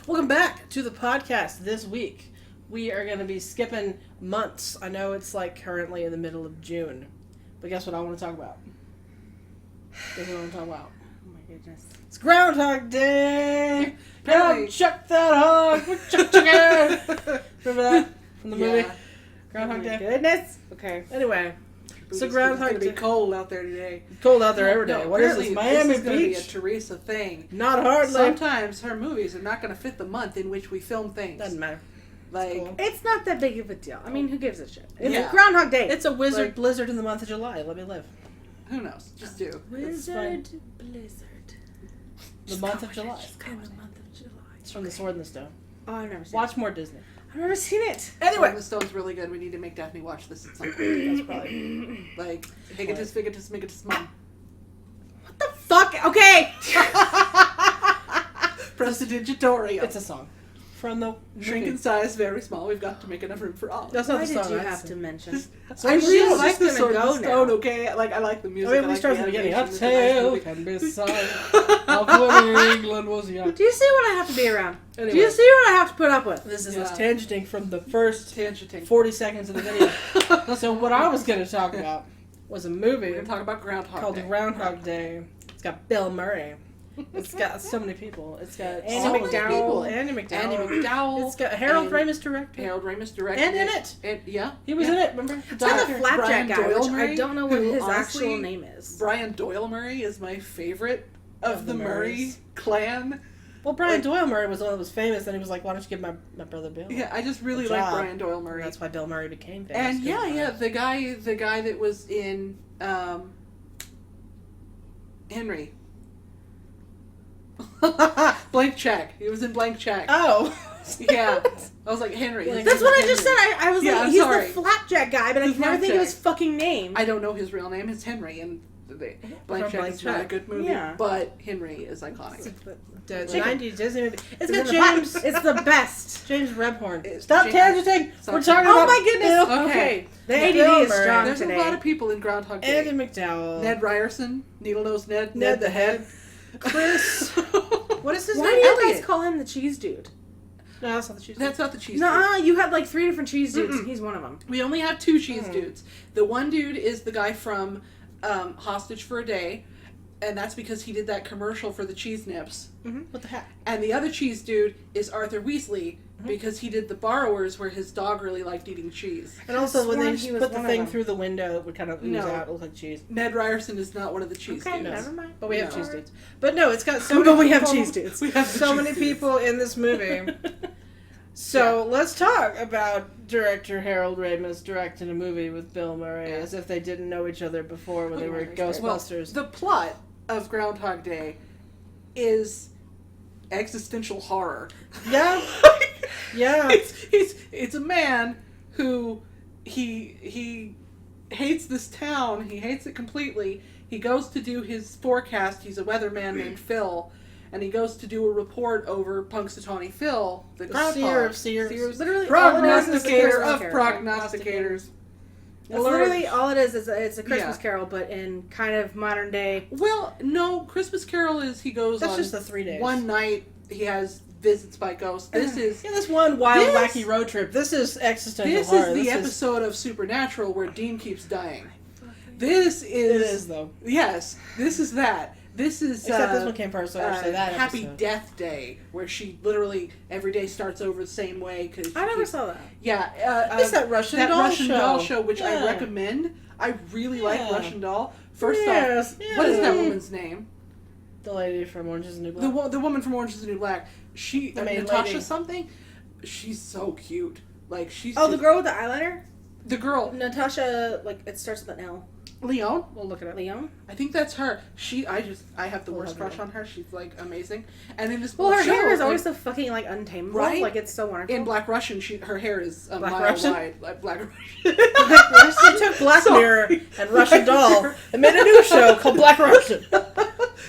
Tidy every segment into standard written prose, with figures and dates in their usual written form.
Welcome back to the podcast. This week, we are going to be skipping months. I know it's like currently in the middle of June, but guess what I want to talk about? Guess what I want to talk about? Oh my goodness. It's Groundhog Day! Go chuck that hog! Chuck it! Remember that from the movie? Groundhog Day? Goodness. Okay. Anyway, so It's Groundhog going to Day. be cold out there today. Cold out there every day. No, What is this? Miami this is going to be a Beach? Teresa thing. Not hardly. Sometimes her movies are not going to fit the month in which we film things. Doesn't matter. Like, cool. It's not that big of a deal. I mean, who gives a shit? It's Yeah. Groundhog Day. It's a wizard blizzard in the month of July. Let me live. who knows? Just do. Wizard Blizzard. The month of July. In the month of July. It's from The Sword and the Stone. Oh, I've never seen Watch it. more Disney. I've never seen it. Anyway. The Stone's really good. We need to make Daphne watch this at some point. That's probably... Like, Higatus, Mom. What the fuck? Okay. Prestidigitorio. It's a song. From the Shrink movie. in size, very small. We've got to make enough room for all. That's not Why the did song you I have sing. to mention? So I I really really was like just the gonna Sword and go the Stone, now. okay? Like, I like the I music. mean, I we like start the from the beginning. A animation, it's a nice tale movie. can be sung of when England was young. Do you see what I have to be around? Anyway, Do you see what I have to put up with? this is Yeah. us tangenting from the first Tangenting. 40 seconds of the video. So what I was going to talk about was a movie We're going to talk about Groundhog called Day. Groundhog Day. It's got Bill Murray. It's got so many people. It's got Andy so many McDowell. people. Andy McDowell. Andy McDowell. It's got Harold and Ramis directed. Harold Ramis directed And in it. And, yeah. He was in it, remember? It's got the Brian flapjack guy, Doyle which I Murray, don't know what who his honestly- actual name is. Brian Doyle Murray is my favorite of the Murray Murrays. clan. Well, Brian Like- Doyle Murray was the one that was famous, and he was like, why don't you give my brother Bill? Yeah, I just really Good like job. Brian Doyle Murray. That's why Bill Murray became famous. And yeah, the guy that was in Henry. Blank Check. He was in Blank Check. Oh. Yeah. I was like, Henry. His That's name what I is just said. Henry. I was Yeah, like, I'm he's sorry. the flapjack guy, but I The can never think of his flapjack. fucking name. I don't know his real name. It's Henry, and Blank From Check Blank is not a Check. good movie, Yeah. but Henry is iconic. The Chicken. 90s Disney movie. It's It's got in the James. box. It's the best. James Rebhorn. It's Stop James- tangenting. Stop We're talking tangenting. about Oh my goodness. Bill. Okay. The Yeah. ADD Bill is Murray. strong There's today. a lot of people in Groundhog Day. Andy McDowell. Ned Ryerson, Needle-Nosed Ned, Ned the Head. Chris. What is his Why name? do you Elliot. guys call him the cheese dude? No, that's not the cheese. That's not the cheese dude. Nuh-uh, you had like 3 different cheese dudes. Mm-mm. He's one of them. We only have 2 cheese dudes. The one dude is the guy from Hostage for a Day, and that's because he did that commercial for the cheese nips. What the heck? And the other cheese dude is Arthur Weasley, because he did The Borrowers, where his dog really liked eating cheese. And also, when they sworn just he was put the one of thing them. through the window, it would kind of ooze No. out. It looked like cheese. Ned Ryerson is not one of the cheese Okay, dudes. never mind. But we have No. cheese dudes. But no, it's got so But many we have people- cheese dudes. We have So cheese many dudes. people in this movie. So let's talk about director Harold Ramis directing a movie with Bill Murray Yeah. as if they didn't know each other before when they were Well, Ghostbusters. The plot of Groundhog Day is existential horror. Yeah. Yeah. It's a man who he hates this town. He hates it completely. He goes to do his forecast. He's a weatherman named Phil, and he goes to do a report over Punxsutawney Phil, the groundhog. seer of seers. Literally, all it is is a Prognosticator Christmas of Carol. prognosticators. That's literally all it is it's a Christmas Yeah. Carol, but in kind of modern day. Well, no, Christmas Carol is he goes That's on just the 3 days. one night. He has visits by ghosts. This is Yeah, this one wild, This- wacky road trip. This is existential this horror. is the This episode of Supernatural where Dean keeps dying. This It is is, though. yes. This is that. This is Except this one came first, so actually that Happy episode. Death Day, where she literally every day starts over the same way. Cause I never saw that. Yeah, It's that Russian doll show. which I Yeah. recommend. I really like Yeah. Russian Doll. First Yes, off, yeah. what is that woman's name? The lady from Orange is the New Black. The woman from Orange is the New Black. She The main Natasha lady. something. She's so cute. Like she's Oh, the just- girl with the eyeliner? the girl Natasha, like, it starts with an L. Leon. We'll look it up. Leon? I think that's her. I have the We'll worst have crush her. on her. She's like amazing. And in this Well, her show, hair is like, always so fucking, like, untamable. Right? Like, it's so wonderful. in Black Russian. Her hair is a Black mile Russian? wide. Like Black Russian. She took Black Sorry. Mirror and Russian Doll and made a new show called Black Russian.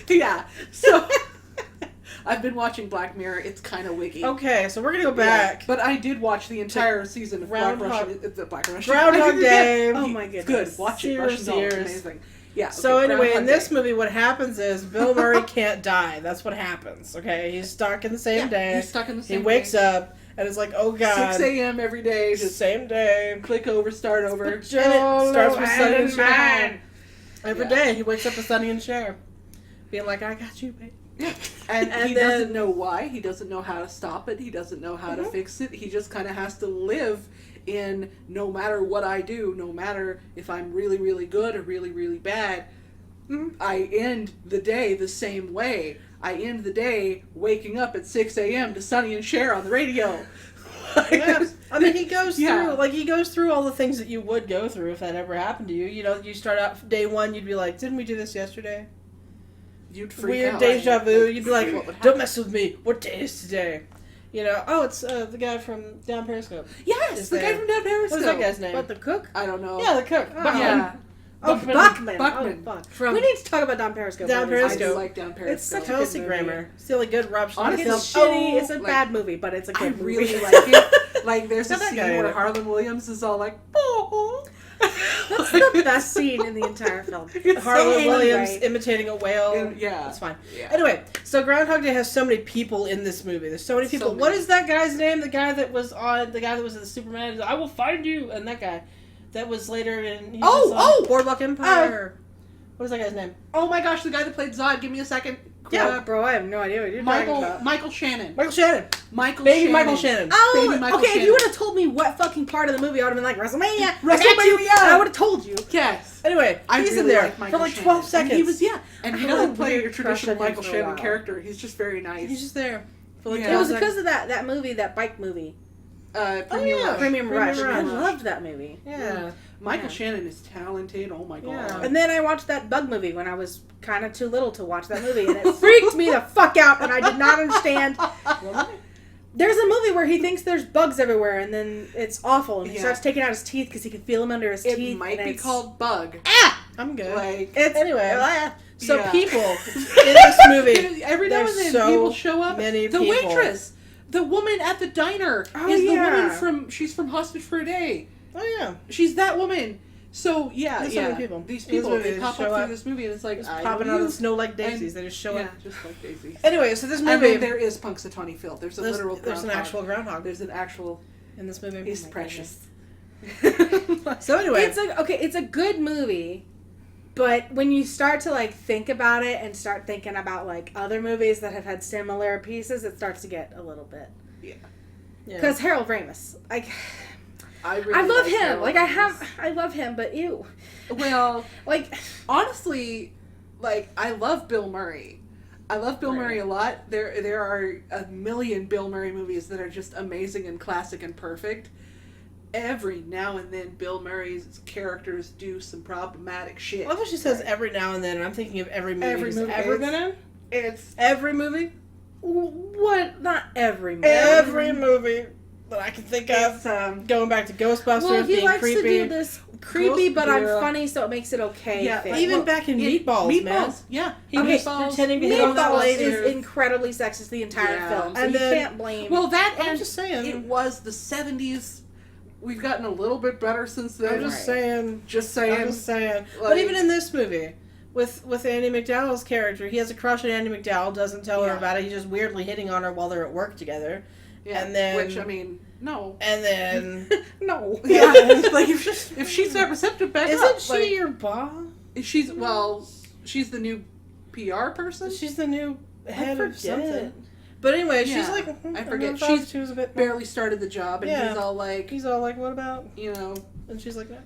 Yeah. So I've been watching Black Mirror. It's kind of wiggy. Okay, so we're gonna go Yeah. back. But I did watch the entire season of Black Groundhog- Russian. The Black Russian. Groundhog Day. Oh my It's goodness. good. Watch it. Russian Doll. It's Sears. amazing. Yeah. So okay, anyway, in Groundhog this Day. movie, what happens is Bill Murray can't die. That's what happens. Okay, he's stuck in the same day. He's stuck in the same He wakes day. up and it's like, oh god, 6 a.m. every day, just same day. click over, start over. And it starts with Sonny and Cher. Every Yeah. day he wakes up with Sonny and Cher, being like, I got you, babe. Yeah. And he then- doesn't know why. He doesn't know how to stop it. He doesn't know how to fix it. He just kind of has to live in no matter what I do, no matter if I'm really, really good or really, really bad, I end the day the same way. I end the day waking up at 6 a.m. to Sonny and Cher on the radio. Yeah. I mean, he goes Yeah. through all the things that you would go through if that ever happened to you. You know, you start out day one, you'd be like, didn't we do this yesterday? You'd freak Weird out. deja vu. You'd be like, What would happen? don't mess with me. What day is today? You know, oh, it's the guy from Down Periscope. Yes, Is the guy there. from Down Periscope. What is that guy's name? What, the cook? I don't know. Yeah, the cook. Buckman. Yeah. Oh, Buckman. Buckman. Buckman. Oh, fuck. From- We need to talk about Don Periscope. Down movies. I do Periscope. like Down Periscope. It's such a Kelsey good movie. Grammer. It's the only good rupture. Honestly, It's film. shitty. It's a like- bad movie, but it's a I good movie. really like it. Like, there's a Got that scene guy in where it. Harlan Williams is all like, oh. That's the best scene in the entire film. Harlan Anyway. Williams imitating a whale. And- yeah. That's fine. Yeah. Anyway, so Groundhog Day has so many people in this movie. There's so many people. So What many. is that guy's name? The guy that was in the Superman. He's like, I will find you. And that guy that was later in. He was on Boardwalk Empire. What is that guy's name? Oh my gosh, the guy that played Zod. Give me a second. Yeah, bro, I have no idea what you're talking about. Michael Shannon. Michael Shannon. Michael Baby Shannon. Michael Shannon. Oh, Baby Michael okay. If Shannon. you would have told me what fucking part of the movie, I would have been like WrestleMania. I got WrestleMania! you, and I would have told you. Yes. Anyway, I he's really in there like Michael for like Shannon. 12 seconds. And he was, and he I had doesn't a play your weird traditional crush on him Michael for a Shannon while. character. He's just very nice. He's just there for like Yeah. 12 It was seconds. because of that movie, that bike movie, Premium yeah. Rush. Premium Rush. I Rush. loved that movie. Yeah. Michael Yeah. Shannon is talented. Oh my god. Yeah. And then I watched that Bug movie when I was kind of too little to watch that movie, and it freaked me the fuck out, and I did not understand. There's a movie where he thinks there's bugs everywhere, and then it's awful, and he Yeah. starts taking out his teeth because he can feel them under his It teeth. might and be it's- called Bug. I'm good. Like, It's Anyway. So Yeah. people in this movie. every now and There's then so people show up. many the people. waitress, the woman at the diner, Oh, is the yeah. woman she's from Hostage for a Day. Oh yeah. She's that woman. So yeah, There's so yeah. many people. These In this people movie, they they pop show up up. through this movie, and it's like Just I popping know out of you. the snow like daisies. They just show Yeah, up. just like daisies. Anyway, so this And movie. then there is Punxsutawney Phil. There's a literal. there's an groundhog. actual groundhog There's an actual. in this movie. He's Oh my precious. goodness. So anyway, it's a good movie, but when you start to like think about it and start thinking about like other movies that have had similar pieces, it starts to get a little bit. yeah. Because Harold Ramis, like I I love like him. Harold Like Ramis. I love him, but ew. Well, Like honestly, like I love Bill Murray. I love Bill Right. Murray a lot. There are a million Bill Murray movies that are just amazing and classic and perfect. Every now and then, Bill Murray's characters do some problematic shit. I love what she says every now and then, and I'm thinking of every movie Every he's movie. ever It's- been in. It's Every movie. what? Not every movie. Every movie that I can think it's of. Going back to Ghostbusters, Well, he being likes creepy. to do this creepy, but I'm yeah. funny, so it makes it okay. Yeah, thing. like, Even well, back in yeah, Meatballs, man. Yeah, He Okay, was pretending to hit on that Meatballs lady. is incredibly sexist the entire Yeah. film, so And you then- can't blame. Well, that I'm and just saying. it was the 70s. We've gotten a little bit better since then. I'm just saying. Just saying. I'm just saying. But Like- even in this movie, with Andy McDowell's character, he has a crush on Andy McDowell, doesn't tell her Yeah. about it. He's just weirdly hitting on her while they're at work together. Yeah, And then- which I mean, no. And then, No. Yeah. like if she's not receptive, back isn't up. she Like, your boss? she's she's the new PR person. She's the new head of forget. something. But anyway, she's Yeah. like, I forget. She She's was a bit. barely started the job, and Yeah. he's all like, He's all like, "What about?" you know, And she's like, "No."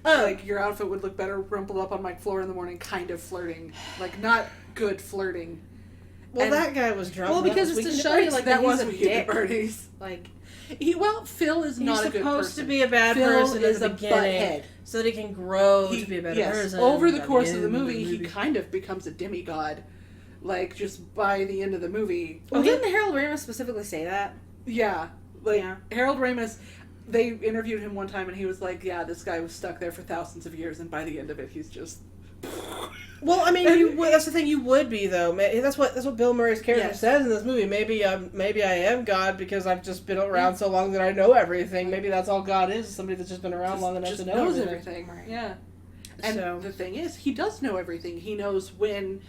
like your outfit would look better rumpled up on my floor in the morning, kind of flirting, like not good flirting. Well, And- that guy was drunk. Well, That because was it's to Weekend show at you, Bernie's. like, that that was he's a Weekend at dick. Bernie's. like Phil is He's not a good supposed person. to be a bad Phil person is at the a beginning, butthead. so that he can grow He- to be a better yes, person. over the by course of end the movie, he kind of becomes a demigod. Like, just by the end of the movie. well, didn't Harold Ramis specifically say that? Yeah. Like, Yeah. Harold Ramis, they interviewed him one time, and he was like, yeah, this guy was stuck there for thousands of years, and by the end of it, he's just... Well, I mean, that's the thing. You would be though. That's what Bill Murray's character Yes. says in this movie. Maybe I am God because I've just been around so long that I know everything. Maybe that's all God is. Somebody that's just been around long enough just to know knows everything. everything. Yeah. And So the thing is, he does know everything. He knows when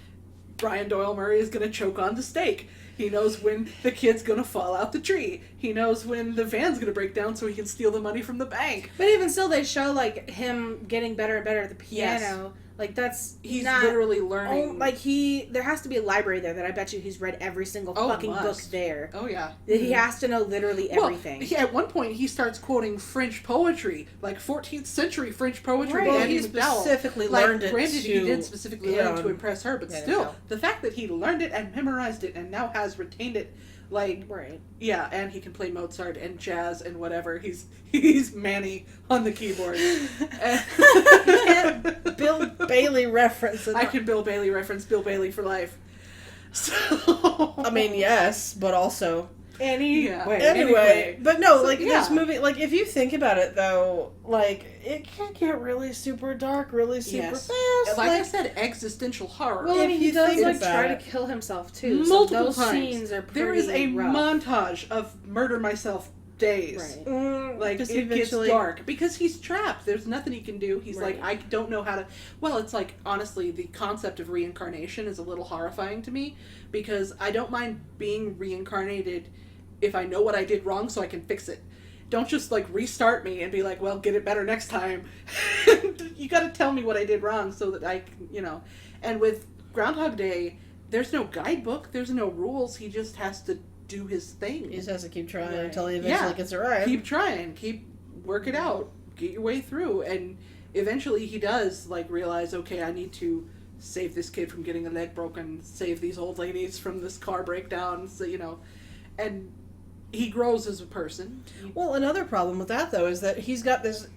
Brian Doyle Murray is going to choke on the steak. He knows when the kid's going to fall out the tree. He knows when the van's going to break down so he can steal the money from the bank. But even still, they show, like, him getting better and better at the piano. Yes. Like, that's He's not... literally learning. There has to be a library there that I bet you he's read every single fucking book there. Oh, yeah. He has to know literally everything. Well, at one point, he starts quoting French poetry, like 14th century French poetry. Right. Well, Annie he MacDowell. specifically learned it Granted, he to... did specifically learn it to impress her, but Yeah, still, no. the fact that he learned it and memorized it and now has retained it, like, Right. yeah, and he can play Mozart and jazz and whatever. He's Manny on the keyboard. Bill Bailey reference. I can Bill Bailey reference Bill Bailey for life. So I mean, yes, but also... Anyway, but no, So, like, yeah. this movie, like, if you think about it, though, like, it can get really super dark, really super Yes. fast. Like I said, existential horror. Well, I If mean, you he does, think like, about try to it. kill himself, too. Multiple so those times. scenes are pretty There is a rough. montage of murder myself days. Right. Like, Just it gets eventually- dark. Because he's trapped. There's nothing he can do. He's Right. like, I don't know how to... Well, it's like, honestly, the concept of reincarnation is a little horrifying to me. Because I don't mind being reincarnated if I know what I did wrong so I can fix it. Don't just, like, restart me and be like, well, get it better next time. You gotta tell me what I did wrong so that I can, you know... And with Groundhog Day, there's no guidebook. There's no rules. He just has to do his thing. He just has to keep trying Right. until he eventually gets it right. Keep trying. Work it out. Get your way through. And eventually he does, like, realize, okay, I need to save this kid from getting a leg broken, save these old ladies from this car breakdown, so, you know. And he grows as a person. Well, another problem with that, though, is that he's got this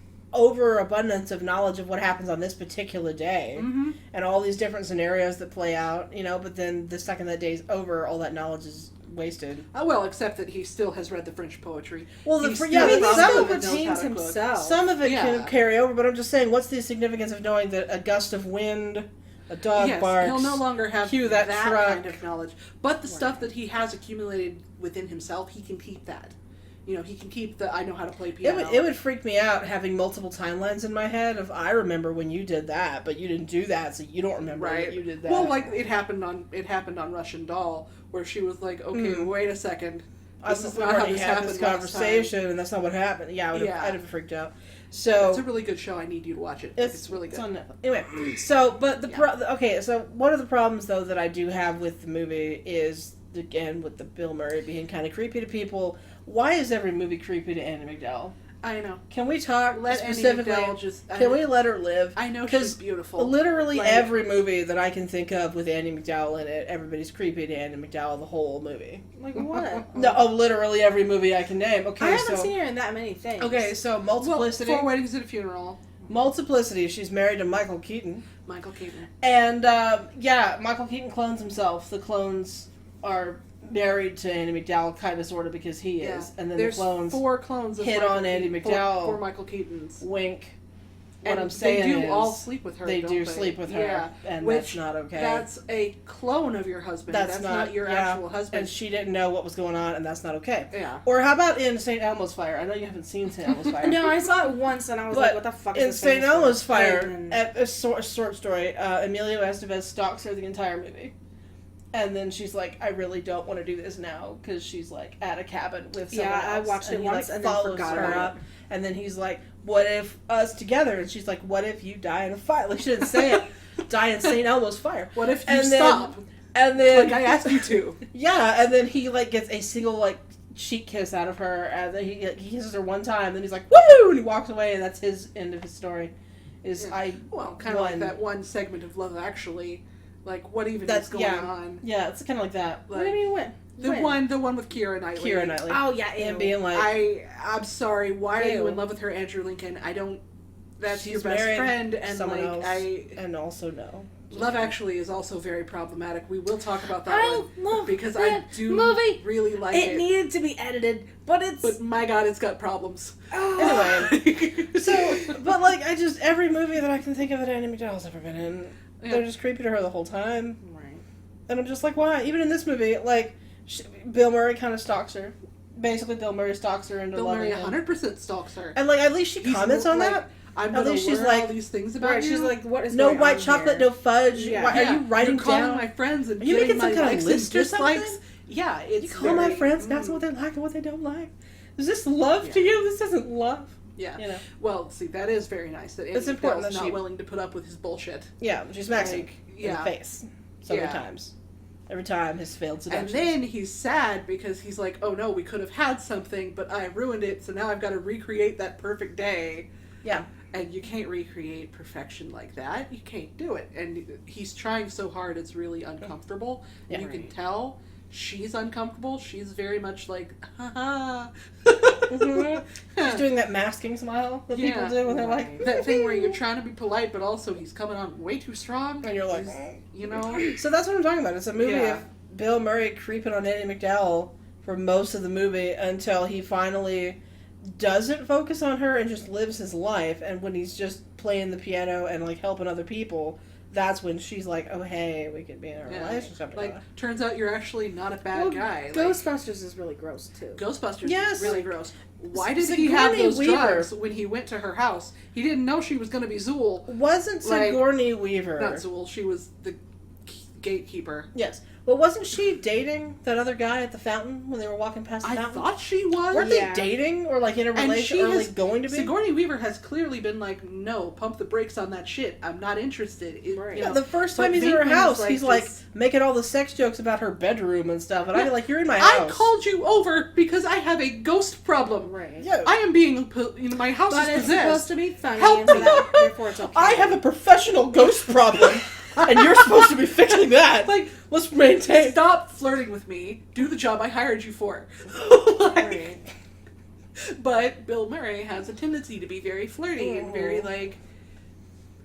overabundance of knowledge of what happens on this particular day. Mm-hmm. And all these different scenarios that play out, you know, but then the second that day's over, all that knowledge is wasted. Well, except that he still has read the French poetry. Well, He's he still I mean, he some still of probably knows how retains to cook. himself. Some of it Yeah. can carry over, but I'm just saying, what's the significance of knowing that a gust of wind, a dog Yes, barks, he'll no longer have cue that truck. kind of knowledge. But the stuff that he has accumulated within himself, he can keep that. You know, he can keep the, I know how to play piano. It would freak me out having multiple timelines in my head of, I remember when you did that, but you didn't do that, so you don't remember that you did that. Well, like, it happened on Russian Doll, where she was like, okay, wait a second. This is we not how already this had happened this last conversation, and that's not what happened. Yeah, I'd have freaked out. time. So It's a really good show. I need you to watch it. It's really good. It's on Netflix. Anyway, so, but so one of the problems, though, that I do have with the movie is, again, with the Bill Murray being kind of creepy to people. Why is every movie creepy to Andie MacDowell? I know. Can we talk Let specifically? Andie MacDowell just... Can we let her live? I know 'Cause she's beautiful. Literally Like- every movie that I can think of with Andie MacDowell in it, everybody's creepy to Andie MacDowell the whole movie. Like what? No, literally every movie I can name. Okay, I haven't seen her in that many things. Okay, so Well, Multiplicity. 4 Weddings and a Funeral. Multiplicity. She's married to Michael Keaton. Michael Keaton. And, Michael Keaton clones himself. The clones are married to Andie MacDowell, kind of, sort of, because he is. And then There's the clones 4 clones of hit Michael on Andie Keaton, MacDowell. 4 Michael Keatons. wink. What And I'm saying they do is all sleep with her. they don't do sleep with her, Yeah, and which that's not okay. That's a clone of your husband. That's not your actual husband. And she didn't know what was going on, and that's not okay. Yeah. Or how about in St. Elmo's Fire? I know you haven't seen St. Elmo's Fire. No, I saw it once and I was But like, what the fuck is in this St. famous for? Elmo's Fire, And- at a short story, Emilio Estevez stalks her the entire movie. And then she's like, I really don't want to do this now, because she's, like, at a cabin with someone else. I watched it and once he, and then follows forgot her about up. And then he's like, what if us together? And she's like, what if you die in a fire? Like, she didn't say it. Die in St. Elmo's Fire. What if you And stop? And then... Like I asked you to. Yeah, and then he, like, gets a single, like, cheek kiss out of her, and then he kisses her one time, then he's like, woo! And he walks away, and that's his end of his story. Well, kind of like that one segment of Love Actually. Like, what even is going on? Yeah, it's kind of like that. What do you mean when? The one with Keira Knightley. Keira Knightley. Oh, yeah, And ew. being like... I'm sorry, why are you Ew. in love with her, Andrew Lincoln? I don't... That's She's your best married friend, and someone like, else, and also no. Love Actually is also very problematic. We will talk about that I one. love Because that I do movie. really like It it. needed to be edited, but it's... But my god, it's got problems. Anyway, so, but like, every movie that I can think of that Andie MacDowell's ever been in, they're just creepy to her the whole time. Right. And I'm just like, why? Even in this movie, like, Bill Murray kind of stalks her. Basically, Bill Murray stalks her into Bill loving Murray him. 100% stalks her. And, like, at least she He's comments on like, that. I'm going to she's learn like, all these things about Right, you. she's like, what is no going white on chocolate, here? no fudge. Yeah. Why, are you writing You're calling down? my friends and Are you getting making some my kind of likes list and or something? dislikes? Yeah, it's You call my very- friends, that's what they like and what they don't like. Is this love to you? This isn't love. Yeah. You know. Well, see, that is very nice. That It's Andy important McDowell's that not she- willing to put up with his bullshit. Yeah, she smacks him in yeah. the face so many Yeah. times. Every time his failed And seductions. then he's sad because he's like, oh no, we could have had something, but I ruined it, so now I've got to recreate that perfect day. Yeah. And you can't recreate perfection like that. You can't do it. And he's trying so hard, it's really uncomfortable. And Yeah. you can tell she's uncomfortable. She's very much like, ha She's doing that masking smile that people do when they're like... that thing where you're trying to be polite, but also he's coming on way too strong. And you're like... You know? So that's what I'm talking about. It's a movie Yeah. of Bill Murray creeping on Andie MacDowell for most of the movie until he finally doesn't focus on her and just lives his life. And when he's just playing the piano and like helping other people, that's when she's like, oh hey, we could be in a relationship Like, together. turns out you're actually not a bad guy. Like, Ghostbusters is really gross too. Ghostbusters Yes. is really gross. Why did Sigourney he have those Weaver. drugs when he went to her house? He didn't know she was going to be Zool. Wasn't like- Sigourney Weaver... Not Zool, she was the gatekeeper. Yes. But wasn't she dating that other guy at the fountain when they were walking past the I fountain? thought she was. Weren't they dating or like in a And relationship she or has- like going to be? Sigourney Weaver has clearly been like, no, pump the brakes on that shit. I'm not interested. Right. You Yeah, know, the first but time he's in her Venkman's house, he's like just- making all the sex jokes about her bedroom and stuff, and I'd be like, "You're in my I house." called you over because I have a ghost problem. Right. Yeah, I am being, my house But is it's supposed possessed. to be funny, Help and so me. that, therefore it's okay. I have a professional ghost problem, and you're supposed to be fixing that. Like, Let's maintain. stop flirting with me. Do the job I hired you for. Like, Right. But Bill Murray has a tendency to be very flirty and very like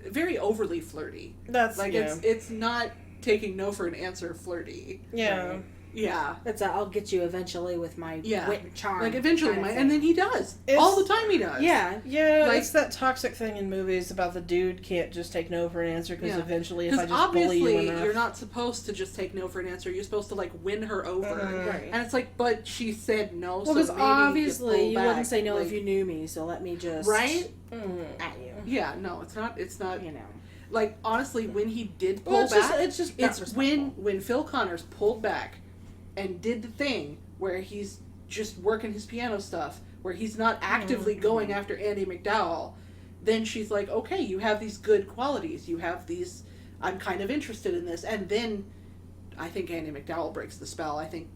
very overly flirty. That's Like it's not taking no for an answer flirty. yeah. Right. Yeah. It's I'll get you eventually with my Yeah. wit and charm. Like eventually kind of and thing. then he does. It's- All the time he does. Yeah. Yeah, Like- it's that toxic thing in movies about the dude can't just take no for an answer because Yeah. eventually if I Because just bully obviously you enough. you're not supposed to just take no for an answer. You're supposed to like win her over. Right. And it's like, but she said no. Well, so because maybe obviously pull you back. wouldn't say no Like, if you knew me, so let me just right. at you. Yeah. No, it's not. It's not. You know. Like honestly, when he did pull Well, it's back, just not it's respectful. when Phil Connors pulled back and did the thing where he's just working his piano stuff, where he's not actively going after Andie MacDowell, then she's like, okay, you have these good qualities. You have these, I'm kind of interested in this. And then I think Andie MacDowell breaks the spell. I think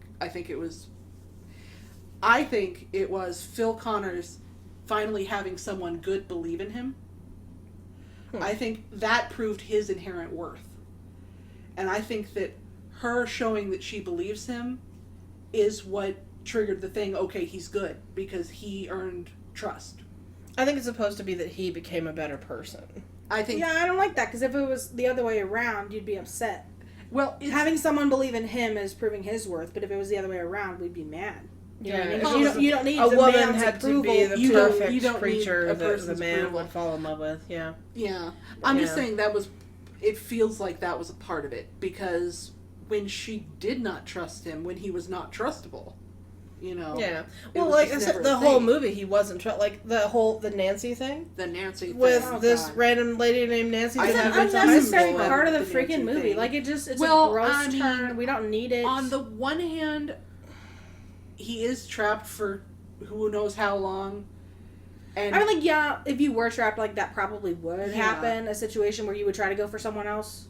it was Phil Connors finally having someone good believe in him. I think that proved his inherent worth. And I think that her showing that she believes him is what triggered the thing, okay, he's good, because he earned trust. I think it's supposed to be that he became a better person. I think, Yeah, I don't like that because if it was the other way around, you'd be upset. well, it's, Having someone believe in him is proving his worth, but if it was the other way around, we'd be mad. You know what I mean? 'Cause Yeah. you don't need A the woman man's had to approval. be the You don't- perfect you don't need creature a that the person's man approval. would fall in love with. Yeah. yeah. I'm just Yeah. saying it feels like that was a part of it, because when she did not trust him, when he was not trustable, you know. Yeah. it Well, was like I just said, never the a whole thing. movie, he wasn't like the Nancy thing The Nancy thing. with Oh, this God. random lady named Nancy. I It's that an haven't went to high unnecessary school with. part of the The freaking Nancy movie. thing. Like, it's a Well, gross I mean, turn. We don't need it. On the one hand, he is trapped for who knows how long. And I mean, like, yeah, if you were trapped, like, that probably would Yeah. happen. A situation where you would try to go for someone else.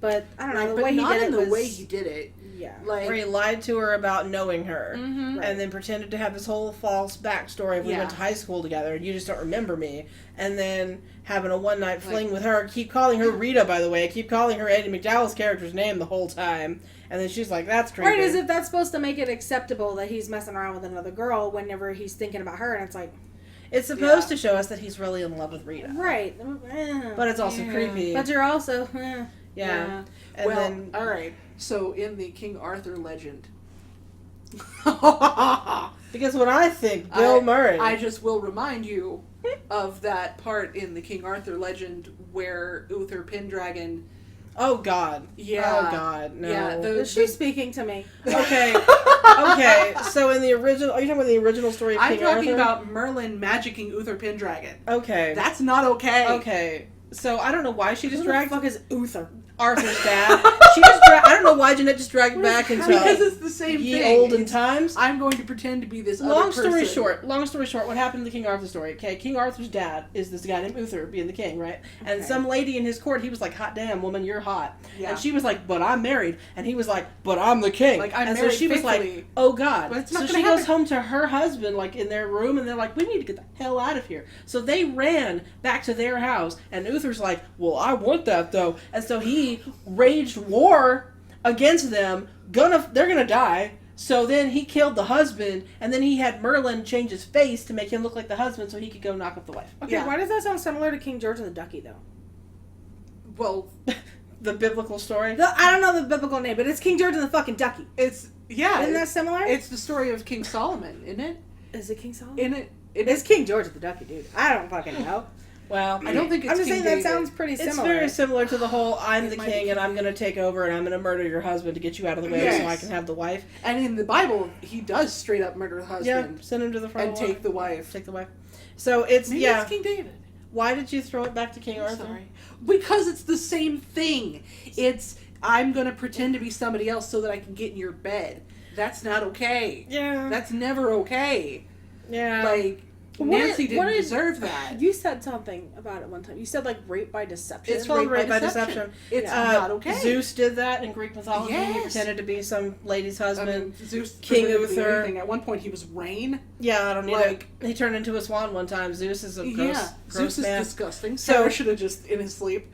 But, I don't know, right, the but way he not did in it the was... way he did it. Yeah. Like, Where he lied to her about knowing her. mhm. And then pretended to have this whole false backstory of we Yeah. went to high school together and you just don't remember me. And then having a one-night fling Like- with her. Keep calling her Rita, by the way. I keep calling her Andie MacDowell's character's name the whole time. And then she's like, that's creepy. Right, as if that's supposed to make it acceptable that he's messing around with another girl whenever he's thinking about her, and it's like... It's supposed to show us that he's really in love with Rita. Right. But it's also Yeah. creepy. But you're also... yeah. And well, then... alright. So, in the King Arthur legend... Because when I think Bill Murray... I just will remind you of that part in the King Arthur legend where Uther Pendragon Oh God. Yeah. Oh God. No. Yeah, Is she speaking to me? Okay. Okay. So in the original, are you talking about the original story of I'm King talking Arthur? about Merlin magicking Uther Pendragon. Okay. That's not okay. Okay. So I don't know why she just Who the dragged fuck is Uther? Arthur's dad. She just I don't know why Jeanette just dragged it back into Because it's the same ye thing. olden times. I'm going to pretend to be this Long other story person. short, what happened in the King Arthur story? Okay, King Arthur's dad is this guy named Uther, being the king, right? And Okay. some lady in his court, he was like, "Hot damn, woman, you're hot." Yeah. And she was like, "But I'm married," and he was like, "But I'm the king." Like, I'm and so married she was faithfully. like, "Oh God!" But it's So not she gonna goes happen. home to her husband, like in their room, and they're like, "We need to get the hell out of here." So they ran back to their house, and Uther's like, "Well, I want that though," and so he raged war against them. They're gonna die. So then he killed the husband, and then he had Merlin change his face to make him look like the husband, so he could go knock up the wife. Okay, Yeah. why does that sound similar to King George and the Ducky, though? Well, The biblical story. I don't know the biblical name, but it's King George and the fucking Ducky. it's Isn't that similar? It's the story of King Solomon, isn't it? Is it King Solomon? In it, It's King George and the Ducky, dude. I don't fucking know. Well, I don't think it's I'm just King saying David. that sounds pretty it's similar. very similar to the whole "I'm It the might king be. and I'm going to take over and I'm going to murder your husband to get you out of the way Yes. so I can have the wife." And in the Bible, he does straight up murder the Yeah, husband send him to the front and of the take the wife. Take the wife. So it's Maybe yeah. it's King David. Why did you throw it back to King Arthur? Sorry. Because it's the same thing. It's, I'm going to pretend to be somebody else so that I can get in your bed. That's not okay. Yeah. That's never okay. Yeah. Like, What Nancy did- what didn't did- deserve that. You said something about it one time. You said like rape by deception. It's called rape by deception. It's not okay. Zeus did that in Greek mythology. He Yes. pretended to be some lady's I husband. mean, Zeus King pretended to be Uther. anything. At one point, he was rain. Yeah, I don't know. Like- He turned into a swan one time. Zeus is a gross, Yeah, gross Zeus man. is disgusting. So- Sarah should have just in his sleep.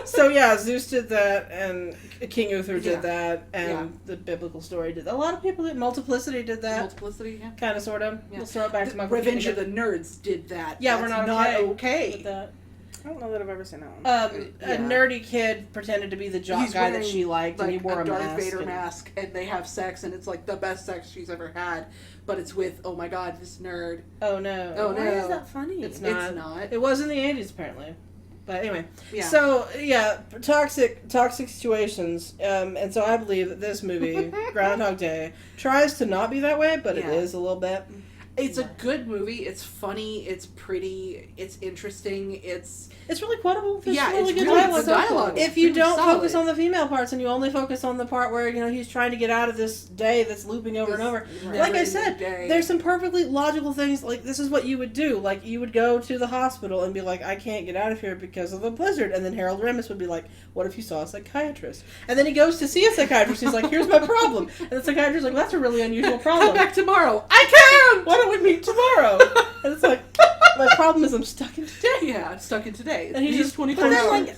So yeah, Zeus did that, and King Uther did Yeah. that, and Yeah. the biblical story did that. A lot of people did. Multiplicity did that, Multiplicity. Yeah. kind of, sort of. Yeah. We'll throw it back to my Revenge of the Nerds did that. Yeah, That's we're not okay. okay. With that. I don't know that I've ever seen that one. A Yeah. nerdy kid pretended to be the jock He's guy that wearing, she liked, and he wore a Darth mask. Vader and- mask, and they have sex, and it's like the best sex she's ever had. But it's with, oh my god, this nerd. Oh no! Oh, Why no. is that funny? It's not. It's not. It was in the 80s apparently. But anyway, Yeah. so yeah, toxic situations, and so I believe that this movie, Groundhog Day, tries to not be that way, but Yeah. it is a little bit. It's a good movie. It's funny. It's pretty. It's interesting. It's really quotable. There's yeah. really It's good really dialogue. the dialogue. If is you really don't solid. focus on the female parts and you only focus on the part where he's trying to get out of this day that's looping over and over, This like I never-ending said, day. there's some perfectly logical things. Like this is what you would do. Like you would go to the hospital and be like, "I can't get out of here because of a blizzard," and then Harold Ramis would be like, "What if you saw a psychiatrist?" And then he goes to see a psychiatrist. He's like, "Here's my problem," and the psychiatrist's like, well, "That's a really unusual Come problem. back tomorrow. I can. Why don't we meet tomorrow?" And it's like, my problem is I'm stuck in today. Yeah, I'm stuck in today. And he's just 24 But then, hours.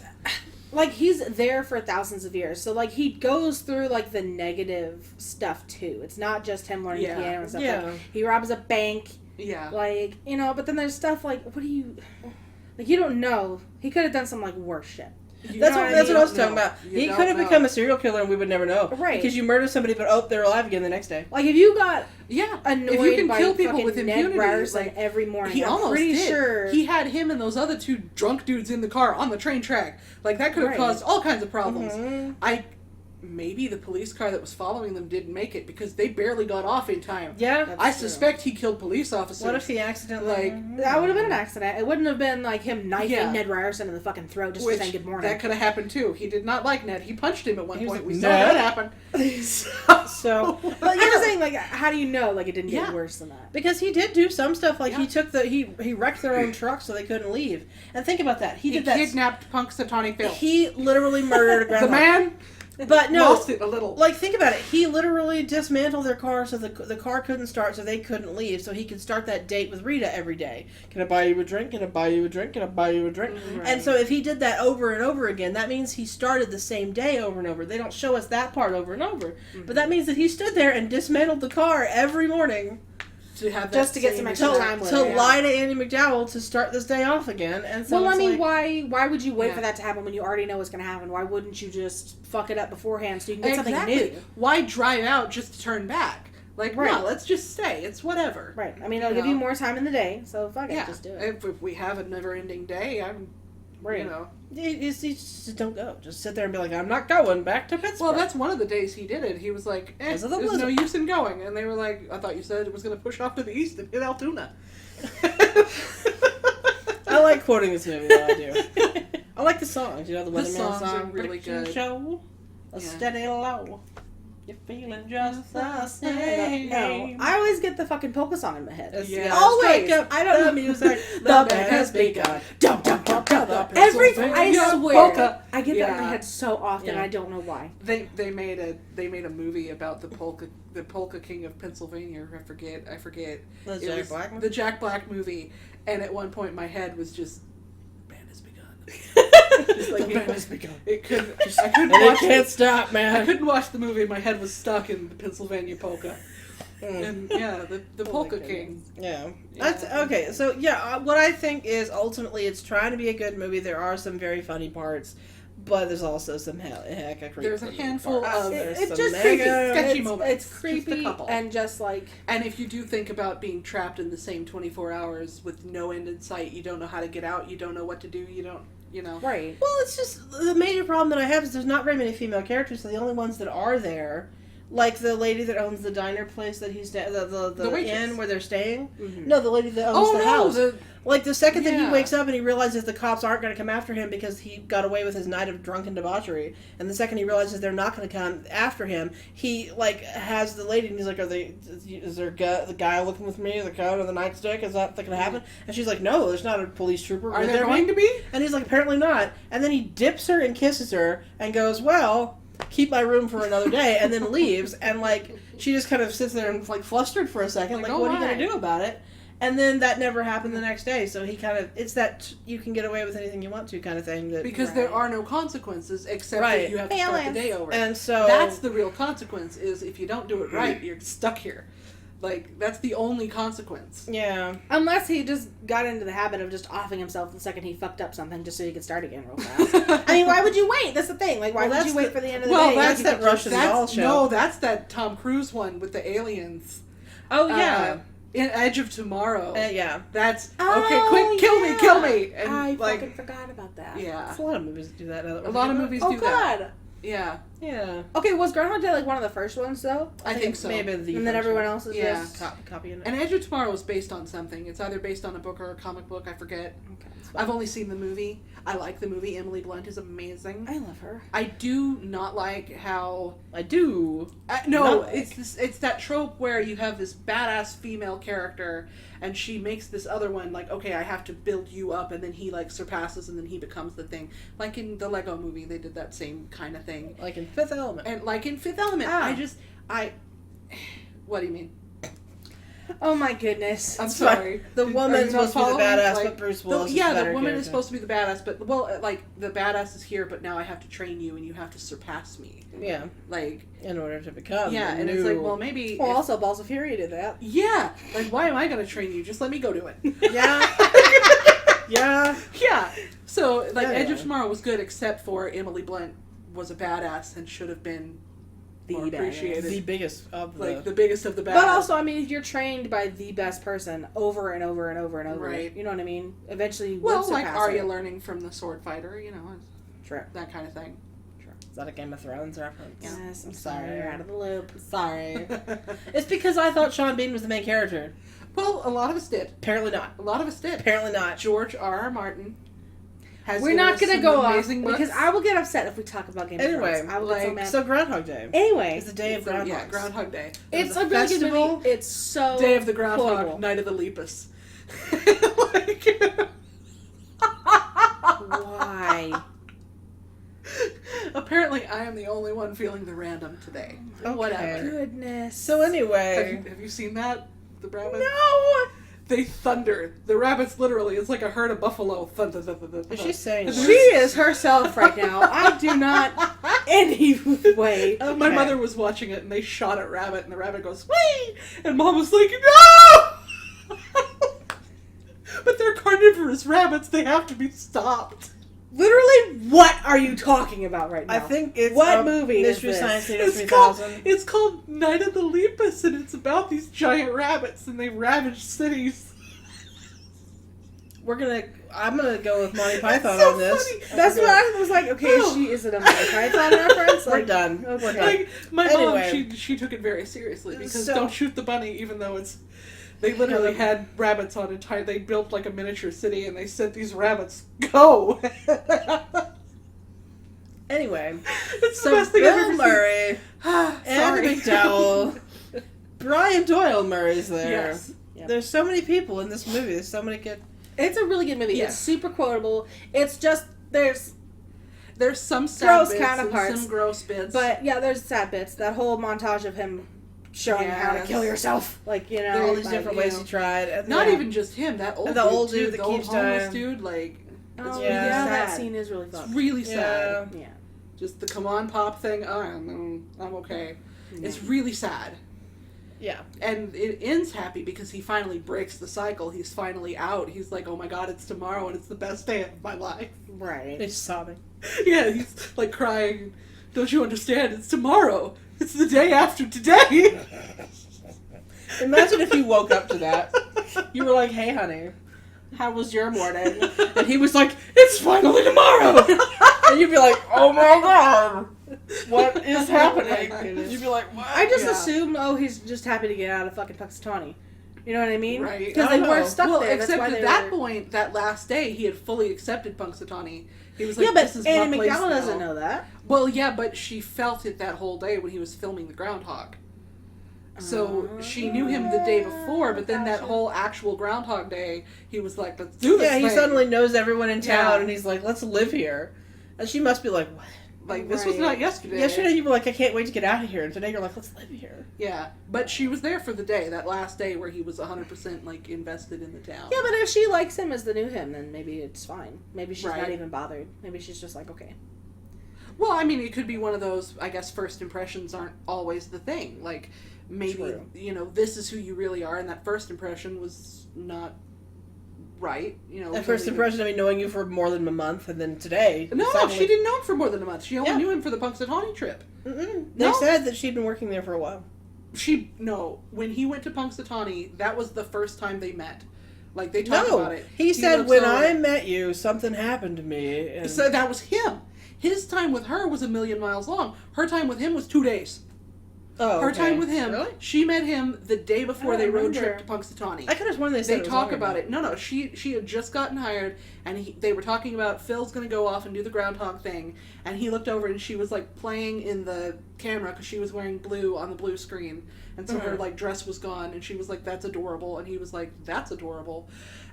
like he's there for thousands of years, so like he goes through like the negative stuff too. It's not just him learning Yeah. piano and stuff. Yeah. Like, he robs a bank, Yeah. like but then there's stuff like what do you like? You don't know. He could have done some like worse shit. You That's know what I that's mean? what I was You talking don't about. know. You He don't could have know. become a serial killer and we would never know. Right. Because you murder somebody, but they're alive again the next day. Like if you got Yeah. annoyed If you can by kill people fucking with Ned impunity, Ryerson like, every morning, he I'm almost pretty did. sure He had him and those other two drunk dudes in the car on the train track. Like that could have Right. caused all kinds of problems. Mhm. Maybe the police car that was following them didn't make it because they barely got off in time. Yeah. That's I true. suspect he killed police officers. What if he accidentally... Like, that would have been an accident. It wouldn't have been like him knifing Yeah. Ned Ryerson in the fucking throat just Which, for saying good morning. that could have happened too. He did not like Ned. He punched him at one He was point. like, We saw "Ned?" that happen. So... But I'm just saying, like, how do you know, like, it didn't get Yeah. worse than that? Because he did do some stuff, like Yeah. he wrecked their own truck so they couldn't leave. And think about that. He He did that... kidnapped Punxsutawney Phil. He literally murdered a The groundhog. man But no, lost it a little. like think about it. He literally dismantled their car so the car couldn't start, so they couldn't leave, so he could start that date with Rita every day. Can I buy you a drink? Can I buy you a drink? Can I buy you a drink? Right. And so if he did that over and over again, that means he started the same day over and over. They don't show us that part over and over, but that means that he stood there and dismantled the car every morning to have that Just to get same some extra result. time with to it. lie to Andy McDowell to start this day off again. And so Well, I it's mean, like, why would you wait Yeah. for that to happen when you already know what's going to happen? Why wouldn't you just fuck it up beforehand so you can get Exactly. something new? Why drive out just to turn back? Like, Right. no, let's just stay. It's whatever. Right. I mean, it'll You give you know? more time in the day, so fuck it, Yeah. just do it. If we have a never-ending day, I'm Right. You know. You just don't go. Just sit there and be like, I'm not going back to Pittsburgh. Well, that's one of the days he did it. He was like, Because of the there's no blizzard. use in going. And they were like, I thought you said it was going to push off to the east and hit Altoona. I like quoting this movie, though, I do. I like the songs. You know, the The Weatherman songs song. are really Friction good. Show, a Yeah. steady low. You're feeling just the same. No, I always get the fucking polka song in my head. Yeah. Always. Strike up I don't the know. music. The band has begun. Dum dum dum dum. Every I Pennsylvania swear, polka. I get that in my Yeah. head so often. Yeah. I don't know why. They made a movie about the polka king of Pennsylvania. I forget. The It Jack was Black one? the Jack Black movie, and at one point my head was just, band has begun. Just like, The band has begun. It couldn't. I couldn't And it watch can't it. stop, I man. couldn't watch the movie. My head was stuck in the Pennsylvania polka. And yeah, the polka king. Yeah. Yeah. That's okay. So yeah, what I think is ultimately it's trying to be a good movie. There are some very funny parts, but there's also some heck of creepy. There's a handful parts. of- There's It's some just mega- creepy. sketchy It's moments. It's Just a creepy couple. and just like And if you do think about being trapped in the same 24 hours with no end in sight, you don't know how to get out. You don't know what to do. You don't. You know. right. Well, it's just the major problem that I have is there's not very many female characters. So the only ones that are there, like the lady that owns the diner place that he's the waitress. inn where they're staying. Mhm. No, the lady that owns Oh the no! house. Like, the second that he Yeah. wakes up and he realizes the cops aren't going to come after him because he got away with his night of drunken debauchery, and the second he realizes they're not going to come after him, he, like, has the lady, and he's like, is there the guy looking with me, the coat or the nightstick, is that going to happen? And she's like, no, there's not a police trooper. Are Would there be?" going to be? And he's like, apparently not. And then he dips her and kisses her and goes, well, keep my room for another day, and then leaves, and, like, she just kind of sits there and, like, flustered for a second, like, oh what are you my. going to do about it? And then that never happened the next day, so he kind of, it's that you can get away with anything you want to kind of thing. That Because there are no consequences except Right. that you have to start the day over. And so... That's the real consequence, is if you don't do it right, you're stuck here. Like, that's the only consequence. Yeah. Unless he just got into the habit of just offing himself the second he fucked up something just so he could start again real fast. I mean, why would you wait? That's the thing. Like, why Well, would you that's wait the- for the end of the Well, day? that's Like, that Russian doll show. No, that's that Tom Cruise one with the aliens. Oh, yeah. In Edge of Tomorrow. Yeah. That's, Oh, okay, quick, kill me, yeah. kill me! And, I like, fucking forgot about that. yeah. There's a lot of movies that do that. Now that A we're lot of thinking movies Oh, do that. God. Yeah, Yeah. Okay, was Groundhog Day like one of the first ones, though? I think so. Maybe the And then first everyone one. else is Yeah. just... Copying it. And Edge of Tomorrow is based on something. It's either based on a book or a comic book, I forget. Okay, it's fine. I've only seen the movie. I like the movie. Emily Blunt is amazing. I love her. I do not like how... I do. no, Not it's that trope where you have this badass female character and she makes this other one like, okay, I have to build you up, and then he like surpasses and then he becomes the thing. Like in the Lego movie, they did that same kind of thing. Like in Fifth Element. And like in Fifth Element, Ah. what do you mean? Oh my goodness. I'm It's sorry. The Are you woman's not supposed to be the following? badass, Like, but Bruce Willis is yeah, a the better woman character. is supposed to be the badass, but well, like the badass is here, but now I have to train you, and you have to surpass me. Yeah. Like, In order to become yeah, the and new... it's like, well, maybe. Well, if- also, Balls of Fury did that. yeah, like why am I going to train you? Just let me go do it. Yeah. Yeah. Yeah. So like Yeah. Edge of Tomorrow was good, except for Emily Blunt was a badass and should have been more badass. appreciated. The biggest of the... Like the biggest of the badass. But also, I mean, you're trained by the best person over and over and over and over. Right. You know what I mean? Eventually, you well, would like surpass Arya her. learning from the sword fighter, you know, True. that kind of thing. Is that a Game of Thrones reference? Yes, I'm sorry. sorry. You're out of the loop. Sorry. It's because I thought Sean Bean was the main character. Well, a lot of us did. Apparently not. A lot of us did. Apparently not. George R.R. Martin has We're given not us going to some go off amazing books. because I will get upset if we talk about Game of Anyway, Thrones. I will get so like, mad. So Groundhog Day. Anyway, It's the day of It's a- Groundhogs. yeah, Groundhog Day. it's There's a a really good festival. movie. It's so Day of the Groundhog, quotable. Night of the Lepus. Like, Why? apparently, I am the only one feeling the random today. Okay. Whatever. Goodness. So anyway... Have you seen that? The rabbit? No! They thunder. The rabbits literally, it's like a herd of buffalo. Thunder. Is she saying She is herself right now. I do not any way. My Okay. mother was watching it and they shot at Rabbit and the rabbit goes, whee! And Mom was like, no! But they're carnivorous rabbits. They have to be stopped. Literally, what are you talking about right now? I think it's What movie is Mystery this? Science Theater It's called, 3000. it's called Night of the Lepus and it's about these giant rabbits and they ravage cities. I'm gonna go with Monty Python so on this. funny. That's what I was like, okay, is it a Monty Python reference? We're done. Okay. We're done. Like, my Anyway. mom, she took it very seriously because So- don't shoot the bunny, even though they literally had rabbits on they built like a miniature city and they said these rabbits, go! Anyway, It's so the best thing I've Bill ever Murray, seen. Andy McDowell, Brian Doyle Murray's there. Yes. Yep. There's so many people in this movie. There's so many good... It's a really good movie. Yeah. It's super quotable. It's just, there's some sad gross bits kind of and parts. some gross bits. But yeah, there's sad bits. That whole montage of him showing how to Yes. kill yourself. Like, you know. all these like, different you ways know, he tried. And not then- even just him, that old The dude, old too, dude that the old keeps homeless dying. dude, like, Oh, it's yeah, really that sad. scene is really It's fucked. really sad. Yeah. Just the come on pop thing, I'm okay. It's really sad. Yeah. And it ends happy because he finally breaks the cycle. He's finally out. He's like, oh my god, it's tomorrow and it's the best day of my life. Right. He's sobbing. Yeah, he's like crying. Don't you understand? It's tomorrow. It's the day after today. Imagine if you woke up to that. You were like, hey, honey, how was your morning? And he was like, it's finally tomorrow. And you'd be like, oh my god, what is happening? And you'd be like, what? I just Yeah. assume, he's just happy to get out of fucking Punxsutawney. You know what I mean? Right. Because I they know. were stuck Well, there. That's except why at they that were... point, that last day, he had fully accepted Punxsutawney. He was like, Yeah, but this is my Annie place McDowell now. doesn't know that. Well, yeah, but she felt it that whole day when he was filming the Groundhog. So she knew him the day before, but then that whole actual Groundhog Day, he was like, let's do this Yeah, he thing. suddenly knows everyone in town, Yeah. and he's like, let's live here. And she must be like, what? Like, this was Right. not yesterday. Yesterday you were like, I can't wait to get out of here. And today you're like, let's live here. Yeah, but she was there for the day, that last day where he was 100% like invested in the town. Yeah, but if she likes him as the new him, then maybe it's fine. Maybe she's Right. not even bothered. Maybe she's just like, okay. Well, I mean, it could be one of those, I guess, first impressions aren't always the thing. Like, maybe, True. This is who you really are, and that first impression was not right. At first impression, I mean, knowing you for more than a month, and then today. No, suddenly- she didn't know him for more than a month. She only Yeah. knew him for the Punxsutawney trip. Mm-mm. They No. said that she'd been working there for a while. When he went to Punxsutawney, that was the first time they met. Like, they talked No, about it. he said, looked when so- I met you, something happened to me. And... So that was him. His time with her was 1,000,000 miles long. Her time with him was 2 days. oh, Her okay. time with him, Really? she met him the day before I they don't road remember. tripped to Punxsutawney. I could have sworn they said They it was talk longer about than it. No, she had just gotten hired, and they were talking about Phil's going to go off and do the Groundhog thing, and he looked over and she was like playing in the camera because she was wearing blue on the blue screen, and so her like dress was gone, and she was like, "That's adorable," and he was like, "That's adorable,"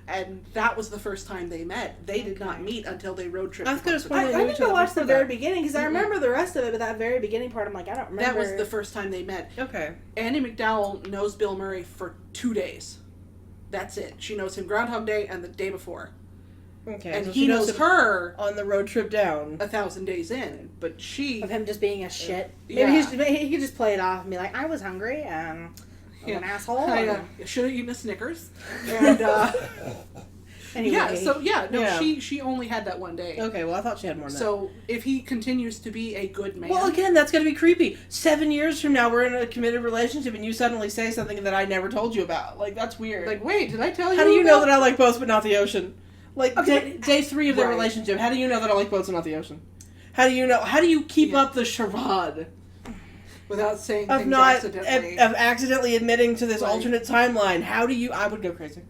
and that was the first time they met. They did not meet until they road tripped. I to could have Punxsutawney. sworn they I knew think each I other watched the before very that. beginning because I remember the rest of it, but that very beginning part, I'm like, I don't remember. That was the first time they met. Okay. Annie McDowell knows Bill Murray for 2 days. That's it. She knows him Groundhog Day and the day before. Okay. And so he she knows him her on the road trip down. 1,000 days in. But she... Of him just being a shit. Yeah. Maybe he could just play it off and be like, I was hungry, I'm an asshole. I should have eaten a Snickers. And, Anyway. she only had that one day. Okay, well, I thought she had more than that. So, if he continues to be a good man... Well, again, that's going to be creepy. 7 years from now, we're in a committed relationship, and you suddenly say something that I never told you about. Like, that's weird. like, wait, did I tell you how do you know about- that I like boats but not the ocean? Like, Okay, day 3 of their Right. relationship, how do you know that I like boats and not the ocean? How do you know? How do you keep up the charade Without saying of things not accidentally? of accidentally admitting to this Right. alternate timeline? How do you? I would go crazy.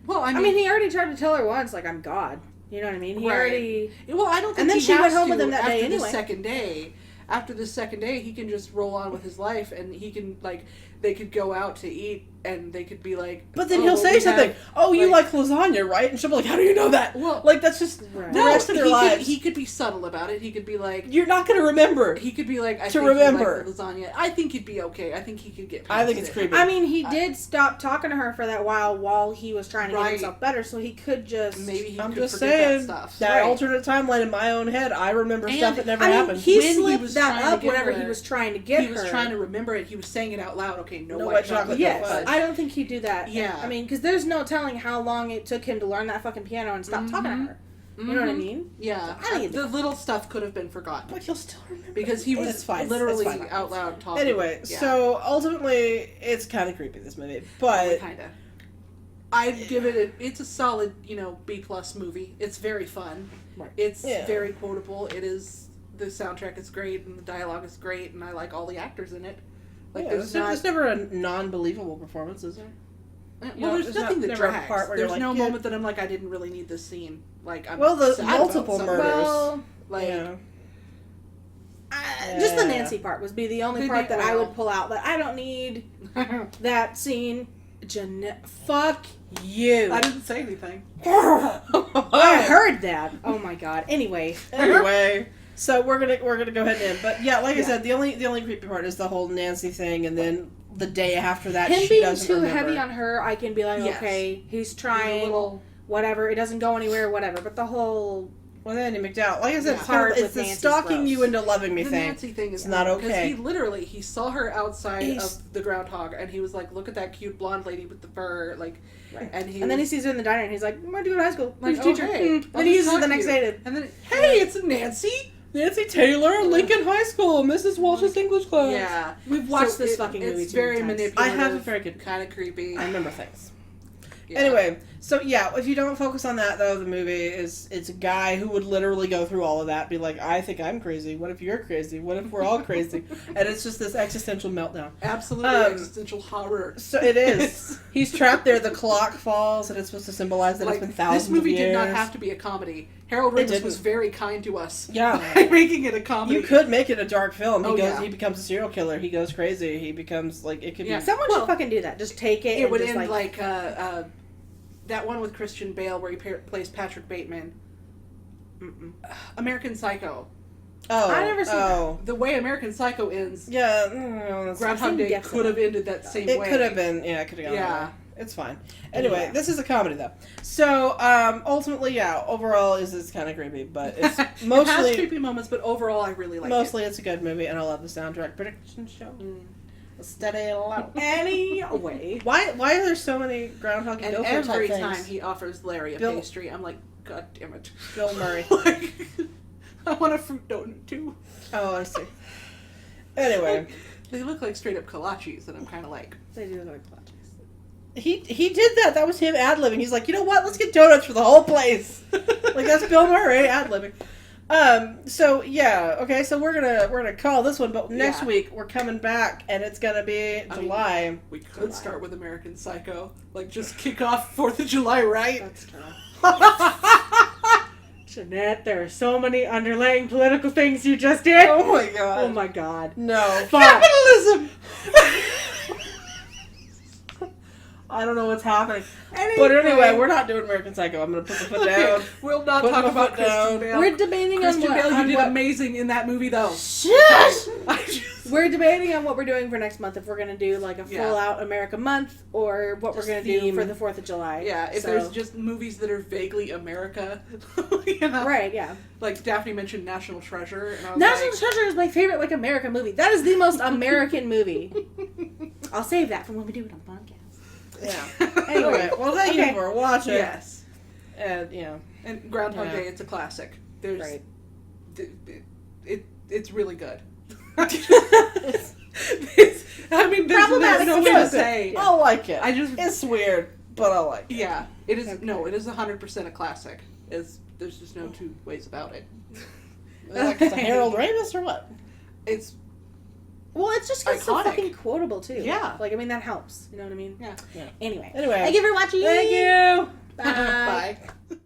Well, I mean, he already tried to tell her once, like, I'm God. You know what I mean? He Right. already... Well, I don't think And then he she went has home to with him that day after the anyway. second day. After the second day, he can just roll on with his life, and he can, like, they could go out to eat, and they could be like... But then "Oh, he'll well, say we something. have-" Oh, you like- like lasagna, right? And she'll be like, "How do you know that?" Well, Like, that's just Right. the no, rest of their lives. He could be subtle about it. He could be like... You're not going to remember. He could be like, I To think remember. you like the lasagna. I think he'd be okay. I think he could get past I think it's it. creepy. I mean, he did stop talking to her for that while he was trying to Right. get himself better, so he could just... Maybe he I'm could just forget saying that stuff. that Right. alternate timeline in my own head. I remember And, stuff that never I mean, happened. he When he slipped was that trying to up get whenever her- he was trying to get He her. was trying to remember it. He was saying it out loud. Okay, no, No white white chocolate. chocolate, no Yes, fudge. I don't think he'd do that. Yeah. I mean, because there's no telling how long it took him to learn that fucking piano and stop talking to her. You know what I Mhm. mean? Yeah, I think the little stuff could have been forgotten But you'll still remember. because he was It's fine. literally It's fine. out loud talking. Anyway, Yeah. so ultimately, it's kind of creepy, this movie. But kind of. I'd give it. It's a solid, B+ movie. It's very fun. Right. It's very quotable. It is. The soundtrack is great, and the dialogue is great, and I like all the actors in it. Like, there's never a non-believable performance, is there? Well, there's nothing that never a drags. part where There's you're no like, moment that I'm like, I didn't really need this scene. Like, I'm the sad multiple about murders. something. Like, Just the Nancy part would be the only part that I would pull out. That I don't need that scene. Jeanette, fuck you. I didn't say anything. I heard that. Oh my god. Anyway. So we're gonna go ahead and end. But yeah, like I said, the only creepy part is the whole Nancy thing, and then the day after that, him she being doesn't too remember. heavy on her, I can be like, okay, he's trying, whatever. It doesn't go anywhere, whatever. But the whole Andy McDowell, like I said, part it's the stalking you into loving me the thing. Nancy thing is not okay. Because he saw her outside of the groundhog, and he was like, "Look at that cute blonde lady with the fur," like, and then he sees her in the diner, and he's like, "Where'd you go to high school? like, Who's your teacher?" Hey, And then he uses it the next day. And then, hey, it's Nancy. Nancy Taylor, Lincoln High School, Mrs. Walsh's English class. Yeah, we've watched this fucking movie. It's very manipulative. manipulative. I have a very good, kind of creepy. I remember things. Yeah. Anyway, so if you don't focus on that though, the movie it's a guy who would literally go through all of that, be like, I think I'm crazy. What if you're crazy? What if we're all crazy? And it's just this existential meltdown. Absolutely existential horror. So it is. He's trapped there. The clock falls, and it's supposed to symbolize that it's been thousands of years. This movie did not have to be a comedy. Harold Ramis was very kind to us. Yeah, by making it a comedy. You could make it a dark film. He He becomes a serial killer. He goes crazy. He becomes it could be. Someone should fucking do that. Just take it. It would just end like that one with Christian Bale where he plays Patrick Bateman. American Psycho. Oh, I never seen that. The way American Psycho ends. Yeah, Groundhog Day could have ended that same way. It could have been. Yeah, it could have gone. Yeah. That way. It's fine. Anyway, this is a comedy though. So ultimately, overall it's kind of creepy, but it's mostly it has creepy moments, but overall I really like it. Mostly it's a good movie, and I love the soundtrack. Prediction show. Steady and loud. Anyway. Why are there so many Groundhog Day? And every time he offers Larry a pastry, I'm like, God damn it. Bill Murray. I want a fruit donut too. Oh, I see. Anyway. They look like straight up kolaches, and I'm kind of like... They do look like kolaches. He did that. That was him ad-libbing. He's like, you know what? Let's get donuts for the whole place. That's Bill Murray ad-libbing. So we're gonna call this one, but next week we're coming back, and it's gonna be July. We could start with American Psycho, just kick off 4th of July, right? That's true. Jeanette, there are so many underlying political things you just did. Oh my god. Oh my god. No. Capitalism. I don't know what's happening. Anyway. But anyway, we're not doing American Psycho. I'm going to put the foot down. We'll not talk about Christian Bale. We're debating Christian on Bale, what... you did amazing in that movie, though. Shit! We're debating on what we're doing for next month. If we're going to do a full-out America month, or what we're going to do for the 4th of July. Yeah, if there's just movies that are vaguely America. Right, yeah. Like Daphne mentioned National Treasure. And I was National Treasure is my favorite America movie. That is the most American movie. I'll save that for when we do it on the podcast. Yeah. Anyway, well, thank you for watching. Yes. And, And Groundhog Day, it's a classic. There's, it's really good. There's no way to say. I like it. It's weird, but I like it. Yeah. It is, it is 100% a classic. There's just no two ways about it. It's a Harold Ramis or what? It's just so fucking quotable, too. Yeah. That helps. You know what I mean? Yeah. Anyway. Anyway. Thank you for watching. Thank you. Bye. Bye.